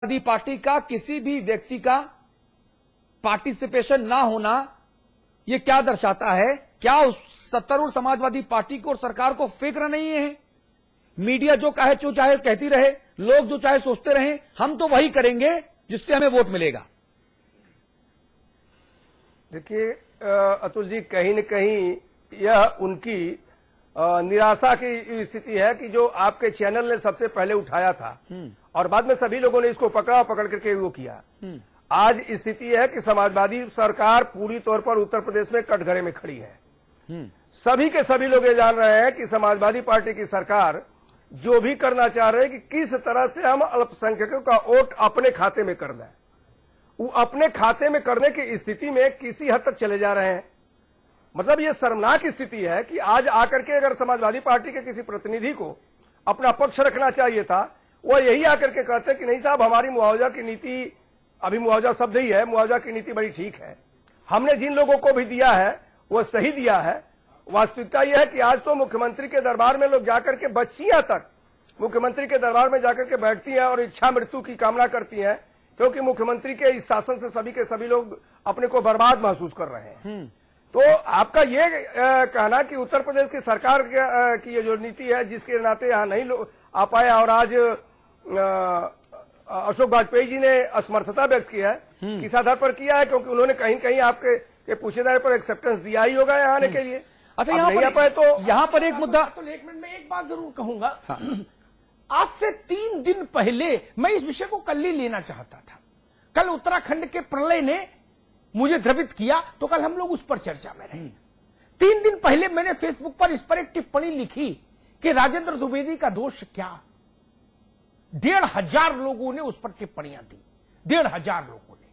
Samajwadi party का किसी भी व्यक्ति का पार्टिसिपेशन ना होना यह क्या दर्शाता है? क्या उस सत्तारूढ़ समाजवादी पार्टी को और सरकार को फिक्र नहीं है? मीडिया जो कहे जो चाहे कहती रहे, लोग जो चाहे सोचते रहे, हम तो वही करेंगे जिससे हमें वोट मिलेगा। देखिए अतुल जी, कहीं न कहीं यह उनकी निराशा की स्थिति है कि जो आपके चैनल ने सबसे पहले उठाया था और बाद में सभी लोगों ने इसको पकड़ करके वो किया। आज स्थिति है कि समाजवादी सरकार पूरी तौर पर उत्तर प्रदेश में कटघरे में खड़ी है। सभी के सभी लोग ये जान रहे हैं कि समाजवादी पार्टी की सरकार जो भी करना चाह रहे हैं कि किस तरह से हम अल्पसंख्यकों का वोट अपने खाते में कर दें। वो अपने खाते में करने की स्थिति में किसी हद तक चले जा रहे हैं। मतलब ये शर्मनाक स्थिति है कि आज आकर के अगर समाजवादी पार्टी के किसी प्रतिनिधि को अपना पक्ष रखना चाहिए था, वो यही आकर के कहते कि नहीं साहब, हमारी मुआवजा की नीति, अभी मुआवजा शब्द ही है, मुआवजा की नीति बड़ी ठीक है, हमने जिन लोगों को भी दिया है वो सही दिया है। वास्तविकता यह है कि आज तो मुख्यमंत्री के दरबार में लोग जाकर के बच्चियां तक मुख्यमंत्री के दरबार में जाकर के बैठती हैं और इच्छा मृत्यु की कामना करती हैं, क्योंकि मुख्यमंत्री के इस शासन से सभी के सभी लोग अपने को बर्बाद महसूस कर रहे हैं। तो आपका ये कहना कि उत्तर प्रदेश की सरकार की ये जो नीति है जिसके नाते यहाँ नहीं आ पाया और आज अशोक वाजपेयी जी ने असमर्थता व्यक्त की है, किस आधार पर किया है? क्योंकि उन्होंने कहीं कहीं आपके पूछे जाने पर एक्सेप्टेंस दिया ही होगा यहाँ आने के लिए। अच्छा, यहाँ पर एक मुद्दा, तो एक मिनट में एक बात जरूर कहूंगा। आज से 3 दिन पहले मैं इस विषय को कल ही लेना चाहता था। कल उत्तराखंड के प्रलय ने मुझे द्रवित किया, तो कल हम लोग उस पर चर्चा में रहे। 3 दिन पहले मैंने फेसबुक पर इस पर एक टिप्पणी लिखी कि राजेंद्र द्विवेदी का दोष क्या। 1,500 लोगों ने उस पर टिप्पणियां दी, 1,500 लोगों ने।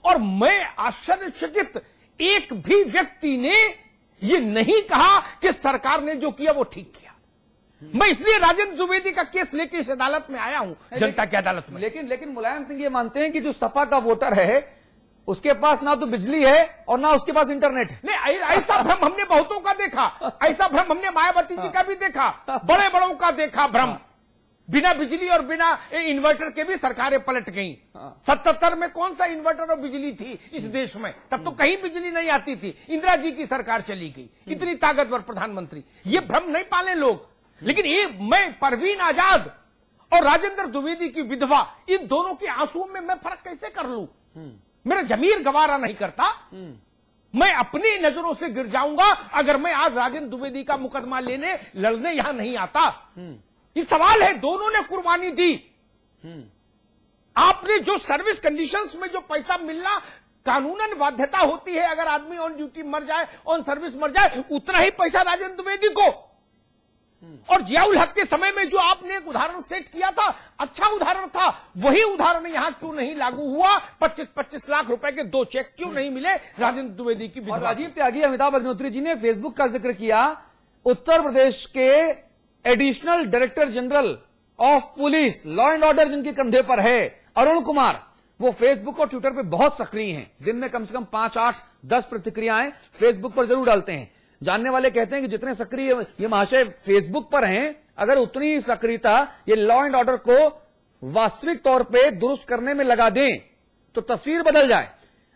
और मैं आश्चर्यचकित, एक भी व्यक्ति ने यह नहीं कहा कि सरकार ने जो किया वो ठीक किया। मैं इसलिए राजेंद्र द्विवेदी का केस लेके इस अदालत में आया हूं, जनता की अदालत में। लेकिन मुलायम सिंह ये मानते हैं कि जो सपा का वोटर है उसके पास ना तो बिजली है और ना उसके पास इंटरनेट है। नहीं, ऐसा भ्रम हमने बहुतों का देखा, ऐसा भ्रम हमने मायावती जी का भी देखा, बड़े बड़ों का देखा भ्रम। बिना बिजली और बिना इन्वर्टर के भी सरकारें पलट गईं। 77 में कौन सा इन्वर्टर और बिजली थी इस देश में? तब तो कहीं बिजली नहीं आती थी। इंदिरा जी की सरकार चली गई, इतनी ताकतवर प्रधानमंत्री। ये भ्रम नहीं पाले लोग। लेकिन ये मैं परवीन आजाद और राजेंद्र द्विवेदी की विधवा, इन दोनों के आंसुओं में मैं फर्क कैसे कर लूं? मेरा जमीर गवारा नहीं करता। मैं अपनी नजरों से गिर जाऊंगा अगर मैं आज राजेंद्र द्विवेदी का मुकदमा लड़ने यहां नहीं आता। ये सवाल है, दोनों ने कुर्बानी दी। आपने जो सर्विस कंडीशंस में जो पैसा मिलना कानूनन बाध्यता होती है, अगर आदमी ऑन ड्यूटी मर जाए, ऑन सर्विस मर जाए, उतना ही पैसा राजेंद्र द्विवेदी को। और जियाउल हक के समय में जो आपने एक उदाहरण सेट किया था, अच्छा उदाहरण था, वही उदाहरण यहां क्यों नहीं लागू हुआ? 25-25 लाख रुपए के 2 चेक क्यों नहीं मिले राजेंद्र द्विवेदी की? और राजीव त्यागी, अमिताभ अग्निहोत्री जी ने फेसबुक का जिक्र किया। उत्तर प्रदेश के additional director general of police, law and order जिनके कंधे पर है, अरुण कुमार, वो फेसबुक और ट्विटर पे बहुत सक्रिय हैं। दिन में कम से कम 5, 8, 10 प्रतिक्रियाएं फेसबुक पर जरूर डालते हैं। जानने वाले कहते हैं कि जितने सक्रिय ये महाशय फेसबुक पर हैं, अगर उतनी ही सक्रियता ये लॉ एंड ऑर्डर को वास्तविक तौर पे दुरुस्त करने में लगा दें तो तस्वीर बदल जाए।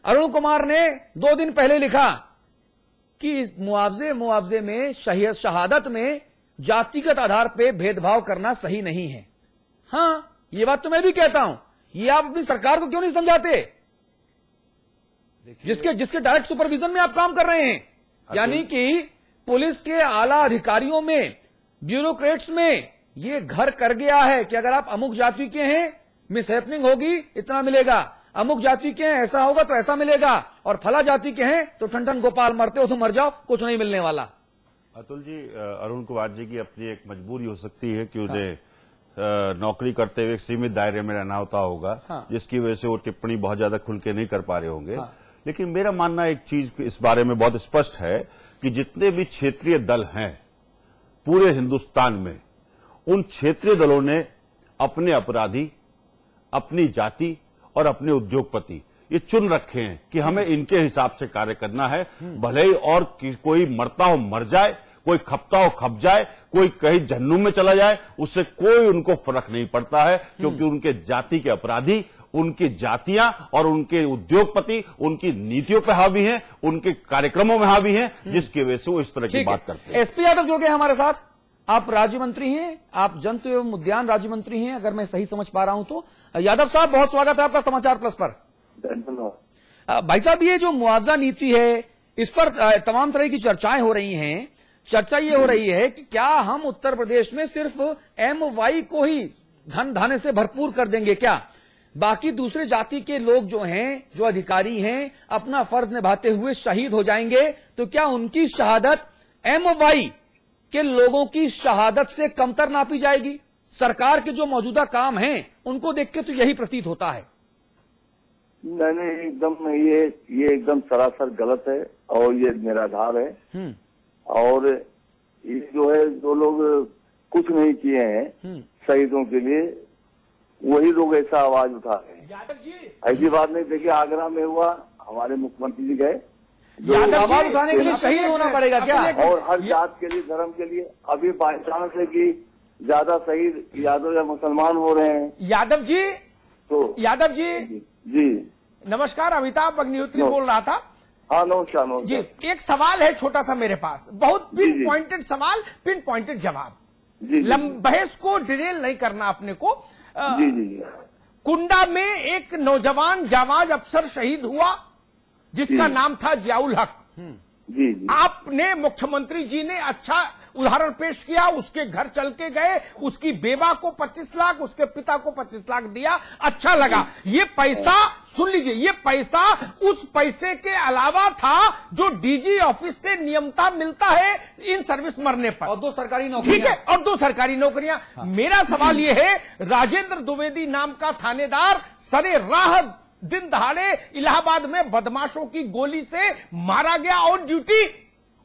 अरुण कुमार ने 2 दिन पहले लिखा कि इस मुआवजे में शहादत में जातिगत आधार पे भेदभाव करना सही नहीं है। हां, ये बात तो मैं भी कहता हूं। ये आप अपनी सरकार को क्यों नहीं समझाते, जिसके डायरेक्ट सुपरविजन में आप काम कर रहे हैं? यानी कि पुलिस के आला अधिकारियों में, ब्यूरोक्रेट्स में ये घर कर गया है कि अगर आप अमुक जाति के हैं, मिसहैपनिंग होगी इतना मिलेगा, अमुक जाति के हैं ऐसा होगा तो ऐसा मिलेगा, और फला जाति के हैं तो ठन गोपाल मरते हो तो मर जाओ, कुछ नहीं मिलने वाला। अतुल जी, अरुण कुमार जी की अपनी एक मजबूरी हो सकती है कि उन्हें नौकरी करते हुए एक सीमित दायरे में रहना होता होगा, जिसकी वजह से वो टिप्पणी बहुत ज्यादा खुल के नहीं कर पा रहे होंगे। लेकिन मेरा मानना एक चीज इस बारे में बहुत स्पष्ट है कि जितने भी क्षेत्रीय दल हैं पूरे हिंदुस्तान में, उन क्षेत्रीय दलों ने अपने अपराधी, अपनी जाति और अपने उद्योगपति ये चुन रखे हैं कि हमें इनके हिसाब से कार्य करना है। भले ही और कोई मरता हो मर जाए, कोई खपता हो खप जाए, कोई कहीं जहन्नुम में चला जाए, उससे कोई उनको फर्क नहीं पड़ता है, क्योंकि उनके जाति के अपराधी उनकी जातियां और उनके उद्योगपति उनकी नीतियों पर हावी हैं, उनके कार्यक्रमों में हावी हैं, जिसकी वजह से वो इस तरह की बात करते हैं। एसपी यादव जुड़ गए हमारे साथ। आप राज्य मंत्री हैं, आप जंतु एवं उद्यान राज्य मंत्री हैं, अगर मैं सही समझ पा रहा हूं तो। यादव साहब, बहुत स्वागत है आपका समाचार प्लस पर। भाई साहब, ये जो मुआवजा नीति है, इस पर तमाम तरह की चर्चाएं हो रही हैं। चर्चा ये हो रही है कि क्या हम उत्तर प्रदेश में सिर्फ MY को ही धन धाने से भरपूर कर देंगे क्या? बाकी दूसरे जाति के लोग जो हैं, जो अधिकारी हैं, अपना फर्ज निभाते हुए शहीद हो जाएंगे, तो क्या उनकी शहादत MY के लोगों की शहादत से कमतर नापी जाएगी? सरकार के जो मौजूदा काम हैं उनको देख के तो यही प्रतीत होता है। नहीं, एकदम ये एकदम सरासर गलत है और ये निराधार है। और ये जो है, जो लोग कुछ नहीं किए हैं शहीदों के लिए, वही लोग ऐसा आवाज उठा रहे हैं। यादव जी, ऐसी बात नहीं। देखिए, आगरा में हुआ, हमारे मुख्यमंत्री जी गए, आवाज उठाने के लिए शहीद होना पड़ेगा क्या? और हर जात के लिए, धर्म के लिए। अभी बाई चांस है कि ज्यादा शहीद यादव या मुसलमान हो रहे हैं। यादव जी, तो यादव जी जी नमस्कार, अमिताभ अग्निहोत्री बोल रहा था। हाँ, नमस्कार जी, एक सवाल है छोटा सा मेरे पास, बहुत पिन पॉइंटेड सवाल, पिन पॉइंटेड जवाब। बहस को डिटेल नहीं करना अपने को। जी जी। कुंडा में एक नौजवान जाबाज अफसर शहीद हुआ जिसका नाम था जियाउल हक। जी जी। आपने, मुख्यमंत्री जी ने अच्छा उदाहरण पेश किया, उसके घर चल के गए, उसकी बेवा को 25 लाख, उसके पिता को 25 लाख दिया, अच्छा लगा। ये पैसा, सुन लीजिए, ये पैसा उस पैसे के अलावा था जो डीजी ऑफिस से नियमता मिलता है इन सर्विस मरने पर, और 2 सरकारी नौकरियां। ठीक है, और 2 सरकारी नौकरियां। मेरा सवाल ये है, राजेंद्र द्विवेदी नाम का थानेदार सरे राह दिन दहाड़े इलाहाबाद में बदमाशों की गोली से मारा गया ऑन ड्यूटी।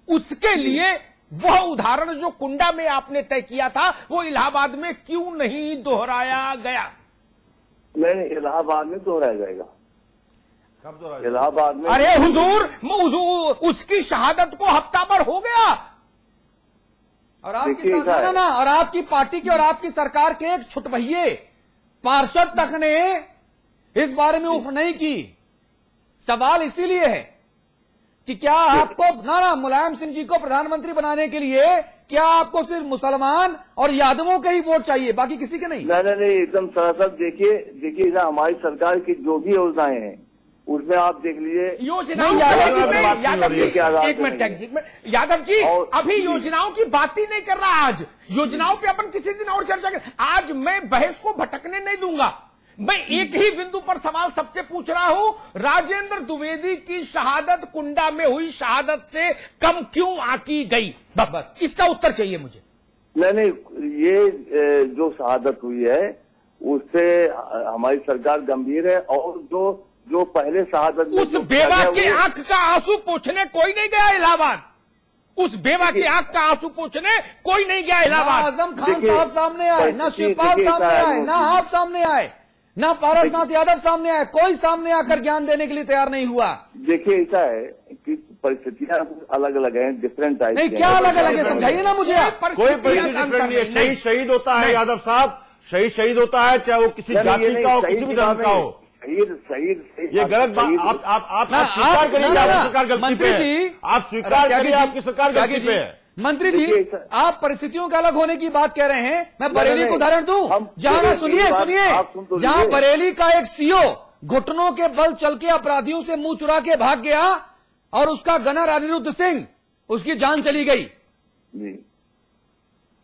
उसके लिए वह उदाहरण जो कुंडा में आपने तय किया था, वो इलाहाबाद में क्यों नहीं दोहराया गया? नहीं, इलाहाबाद में दोहराया जाएगा। कब दोहराया? इलाहाबाद में। अरे हुजूर, उसकी शहादत को हफ्ता भर हो गया। और आपकी ना, और आपकी पार्टी के और आपकी सरकार के एक छुटभइये पार्षद तक ने इस बारे में उफ नहीं की। सवाल इसीलिए है कि क्या आपको ना मुलायम सिंह जी को प्रधानमंत्री बनाने के लिए क्या आपको सिर्फ मुसलमान और यादवों के ही वोट चाहिए, बाकी किसी के नहीं? नहीं, एकदम सरासर। देखिए हमारी सरकार की जो भी योजनाएं हैं उसमें आप देख लीजिए। योजनाओं एक मिनट यादव जी, अभी योजनाओं की बात ही नहीं कर रहा। आज योजनाओं पे अपन किसी दिन और चर्चा करें। आज मैं बहस को भटकने नहीं दूंगा। मैं एक ही बिंदु पर सवाल सबसे पूछ रहा हूं, राजेंद्र द्विवेदी की शहादत कुंडा में हुई शहादत से कम क्यों आंकी गई? बस इसका उत्तर चाहिए मुझे। नहीं, ये जो शहादत हुई है उससे हमारी सरकार गंभीर है। और जो पहले शहादत, उस बेवा के आंख का आंसू पोंछने कोई नहीं गया इलाहाबाद। उस बेवा की आंख का आंसू पोंछने कोई नहीं गया इलाहाबाद। आजम खान साहब सामने आए, ना शिवपाल सामने आए, ना आप सामने आए, ना पारसनाथ यादव सामने आए, कोई सामने आकर ज्ञान देने के लिए तैयार नहीं हुआ। देखिए, ऐसा है कि परिस्थितियां अलग अलग हैं, डिफरेंट टाइप। नहीं, क्या अलग अलग है, समझाइए ना मुझे। कोई परिस्थिति डिफरेंट नहीं है। शहीद होता है यादव साहब, शहीद होता है, चाहे वो किसी जाति का हो, किसी भी धर्म का हो। शहीद ये गलत बात। आप स्वीकार करिए, आपकी सरकार गलती पे है। आप स्वीकार करिए, आपकी सरकार गलती पे है। मंत्री जी, आप परिस्थितियों का अलग होने की बात कह रहे हैं। मैं बरेली को उदाहरण दूं, जहां सुनिए, जहां बरेली का एक सीओ घुटनों के बल चल के अपराधियों से मुंह चुरा के भाग गया और उसका गनर अनिरुद्ध सिंह, उसकी जान चली गई।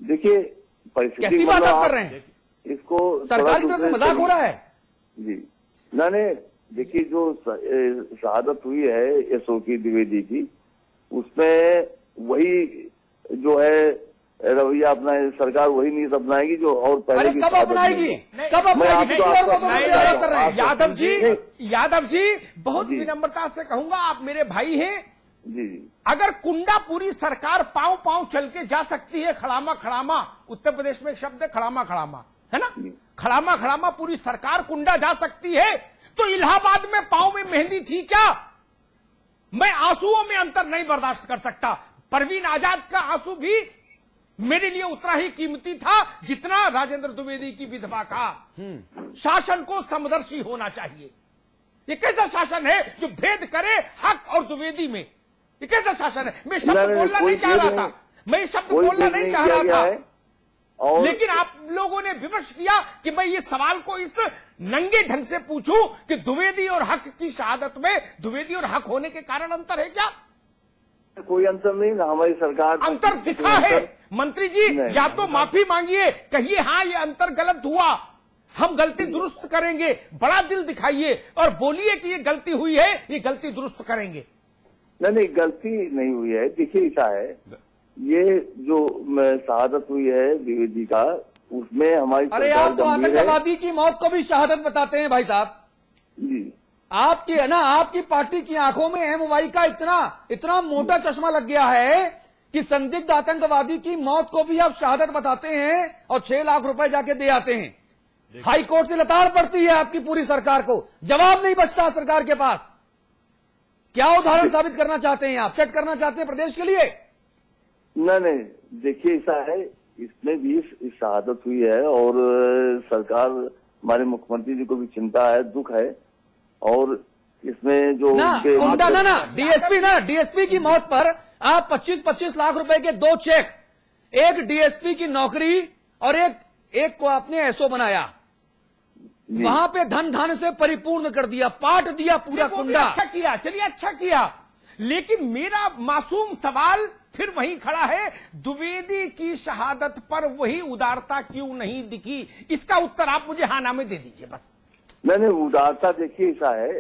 देखिए, कैसी बात आप कर रहे हैं? इसको सरकार की तरफ से मजाक हो रहा है। जी नहीं, देखिए, जो शहादत हुई है एसओ की द्विवेदी की, उसमें वही जो है रवैया अपना सरकार वही नीति अपनाएगी जो और पहले। अरे कब अपनाएगी? कब अपनाएगी? यादव जी, बहुत विनम्रता से कहूंगा, आप मेरे भाई हैं जी। अगर कुंडा पूरी सरकार पांव पांव चल के जा सकती है, खड़ामा खड़ामा, उत्तर प्रदेश में एक शब्द है खड़ामा खड़ामा, है ना? खड़ामा खड़ामा पूरी सरकार कुंडा जा सकती है, तो इलाहाबाद में पांव में मेहंदी थी क्या? मैं आंसुओं में अंतर नहीं बर्दाश्त कर सकता। परवीन आजाद का आंसू भी मेरे लिए उतना ही कीमती था जितना राजेंद्र द्विवेदी की विधवा का। शासन को समदर्शी होना चाहिए। ये कैसा शासन है जो भेद करे हक और द्विवेदी में? ये कैसा शासन है? मैं शब्द बोलना नहीं चाह रहा था, मैं शब्द बोलना नहीं चाह रहा था, लेकिन आप लोगों ने विमर्श किया कि मैं ये सवाल को इस नंगे ढंग से पूछूं कि द्विवेदी और हक की शहादत में द्विवेदी और हक होने के कारण अंतर है क्या? कोई अंतर नहीं ना, हमारी सरकार अंतर दिखा है मंत्री जी। या तो माफी मांगिए, कहिए हाँ ये अंतर गलत हुआ, हम गलती दुरुस्त करेंगे, बड़ा दिल दिखाइए और बोलिए कि ये गलती हुई है, ये गलती दुरुस्त करेंगे। नहीं, गलती नहीं हुई है। देखिए ऐसा है, ये जो शहादत हुई है द्विवेदी का, उसमें हमारी अरे आप तो आतंकवादी की मौत को भी शहादत बताते हैं भाई साहब जी। आपकी है ना, आपकी पार्टी की आंखों में एमवाई का इतना मोटा चश्मा लग गया है कि संदिग्ध आतंकवादी की मौत को भी आप शहादत बताते हैं और 6 लाख रुपए जाके दे आते हैं। हाई कोर्ट से लताड़ पड़ती है आपकी पूरी सरकार को, जवाब नहीं बचता सरकार के पास। क्या उदाहरण साबित करना चाहते हैं आप, सेट करना चाहते हैं प्रदेश के लिए? नहीं, देखिए ऐसा है, इसमें भी शहादत हुई है और सरकार, हमारे मुख्यमंत्री जी को भी चिंता है, दुख है। और इसमें जो डीएसपी की मौत पर आप 25-25 लाख रुपए के 2 चेक, एक डीएसपी की नौकरी और एक को आपने एसओ बनाया, वहां पे धन से परिपूर्ण कर दिया, पाट दिया पूरा कुंडा। अच्छा किया, चलिए अच्छा किया, लेकिन मेरा मासूम सवाल फिर वहीं खड़ा है, द्विवेदी की शहादत पर वही उदारता क्यों नहीं दिखी? इसका उत्तर आप मुझे हाँ ना में दे दीजिए बस। नहीं, उदारता देखिए ऐसा है,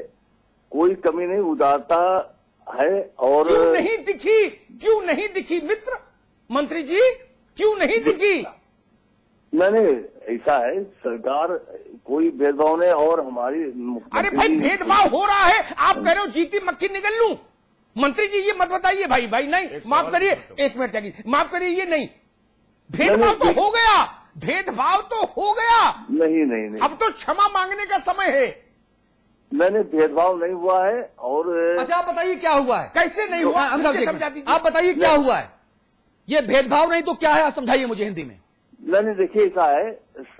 कोई कमी नहीं, उदारता है। और क्यों नहीं दिखी मित्र मंत्री जी, क्यों नहीं दिखी? नहीं, ऐसा है, सरकार कोई भेदभाव नहीं। और हमारी अरे भाई भेदभाव हो रहा है, आप कह रहे हो जीती मक्खी निगल लूं? मंत्री जी ये मत बताइए भाई नहीं, माफ करिए, एक मिनट जाइए, माफ करिए, ये नहीं, भेदभाव तो हो गया, भेदभाव तो हो गया। नहीं, अब तो क्षमा मांगने का समय है। मैंने भेदभाव नहीं हुआ है। और अच्छा आप बताइए क्या हुआ है? कैसे नहीं हुआ, समझा दीजिए। आप बताइए क्या हुआ है? ये भेदभाव नहीं तो क्या है, समझाइए मुझे हिंदी में। नहीं, देखिए ऐसा है,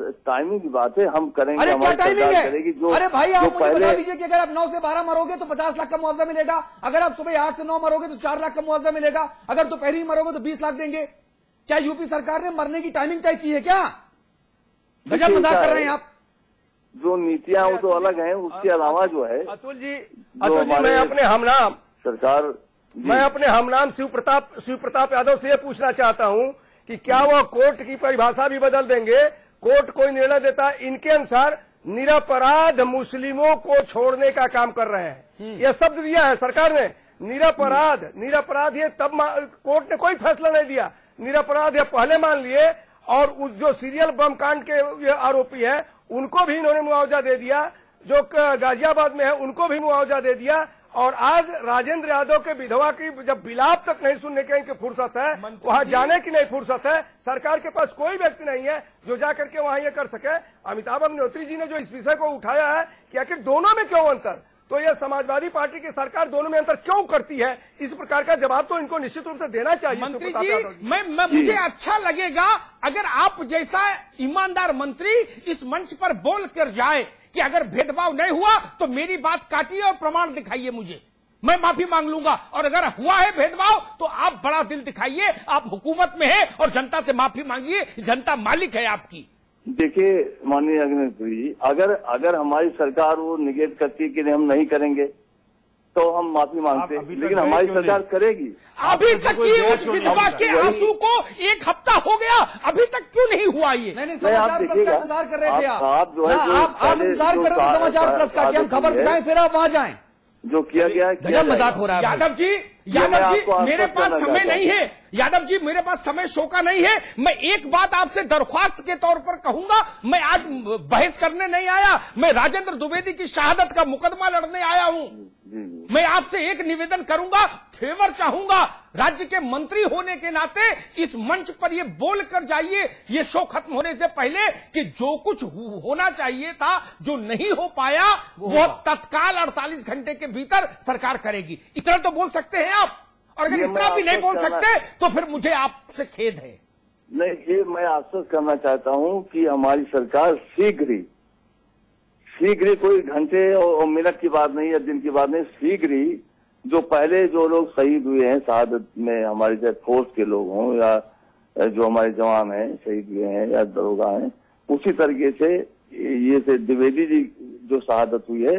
टाइमिंग की बात है, हम करेंगे। अरे क्या टाइमिंग है? अरे भाई आप मुझे पहले बता दीजिए कि अगर आप 9 से 12 मरोगे तो 50 लाख का मुआवजा मिलेगा, अगर आप सुबह 8 से 9 मरोगे तो 4 लाख का मुआवजा मिलेगा, अगर दोपहर ही मरोगे तो 20 लाख देंगे। क्या यूपी सरकार ने मरने की टाइमिंग तय की है क्या? गजब मजाक कर रहे हैं आप। जो नीतियां वो तो अलग हैं, उसके अलावा जो है अतुल जी मैं अपने हमनाम सरकार, मैं अपने हमनाम शिव प्रताप यादव से ये पूछना चाहता हूं कि क्या वह कोर्ट की परिभाषा भी बदल देंगे? कोर्ट कोई निर्णय देता, इनके अनुसार निरपराध मुस्लिमों को छोड़ने का काम कर रहे हैं। यह शब्द दिया है सरकार ने, निरपराध। ये तब कोर्ट ने कोई फैसला नहीं दिया, निरपराध ये पहले मान लिए। और उस जो सीरियल बम कांड के आरोपी है उनको भी इन्होंने मुआवजा दे दिया, जो गाजियाबाद में है उनको भी मुआवजा दे दिया। और आज राजेंद्र यादव के विधवा की जब विलाप तक नहीं सुनने की इनकी फुर्सत है, वहां जाने की नहीं फुर्सत है। सरकार के पास कोई व्यक्ति नहीं है जो जाकर के वहां ये कर सके। अमिताभ अग्निहोत्री जी ने जो इस विषय को उठाया है कि आखिर दोनों में क्यों अंतर, तो यह समाजवादी पार्टी की सरकार दोनों में अंतर क्यों करती है, इस प्रकार का जवाब तो इनको निश्चित रूप से देना चाहिए। मंत्री जी, मुझे अच्छा लगेगा अगर आप जैसा ईमानदार मंत्री इस मंच पर बोल कर जाए कि अगर भेदभाव नहीं हुआ तो मेरी बात काटिए और प्रमाण दिखाइए मुझे, मैं माफी मांग लूंगा। और अगर हुआ है भेदभाव तो आप बड़ा दिल दिखाइए, आप हुकूमत में है और जनता से माफी मांगिए, जनता मालिक है आपकी। देखिए माननीय अग्निहोत्री जी, अगर हमारी सरकार वो निगेट करती है कि नहीं हम नहीं करेंगे तो हम माफी मांगते, लेकिन हमारी सरकार करेगी। अभी तक की उस विधवा के आंसू को 1 हफ्ता हो गया, अभी तक क्यों नहीं हुआ ये? नहीं, समाचार प्लस का इंतजार कर रहे थे आप जो है आप इंतजार कर रहे थे समाचार प्लस का कि हम खबर दिखाएं फिर आप वहां जाएं। जो किया गया, गजब मजाक हो रहा है। यादव जी मेरे पास समय नहीं है, यादव जी मेरे पास समय शो का नहीं है। मैं एक बात आपसे दरख्वास्त के तौर पर कहूंगा, मैं आज बहस करने नहीं आया, मैं राजेंद्र द्विवेदी की शहादत का मुकदमा लड़ने आया हूं। मैं आपसे एक निवेदन करूंगा, फेवर चाहूंगा, राज्य के मंत्री होने के नाते इस मंच पर ये बोल कर जाइए, ये शो खत्म होने से पहले, कि जो कुछ होना चाहिए था, जो नहीं हो पाया, वो तत्काल 48 घंटे के भीतर सरकार करेगी। इतना तो बोल सकते हैं आप, और अगर इतना भी नहीं बोल सकते तो फिर मुझे आपसे खेद है। नहीं, ये मैं आश्वस्त करना चाहता हूं कि हमारी सरकार शीघ्र ही कोई घंटे और मिनट की बात नहीं है, दिन की बात नहीं, शीघ्र ही जो पहले जो लोग शहीद हुए हैं शहादत में, हमारे चाहे फोर्स के लोग हों या जो हमारे जवान हैं शहीद हुए हैं या दरोगा हैं, उसी तरीके से ये से द्विवेदी जी जो शहादत हुई है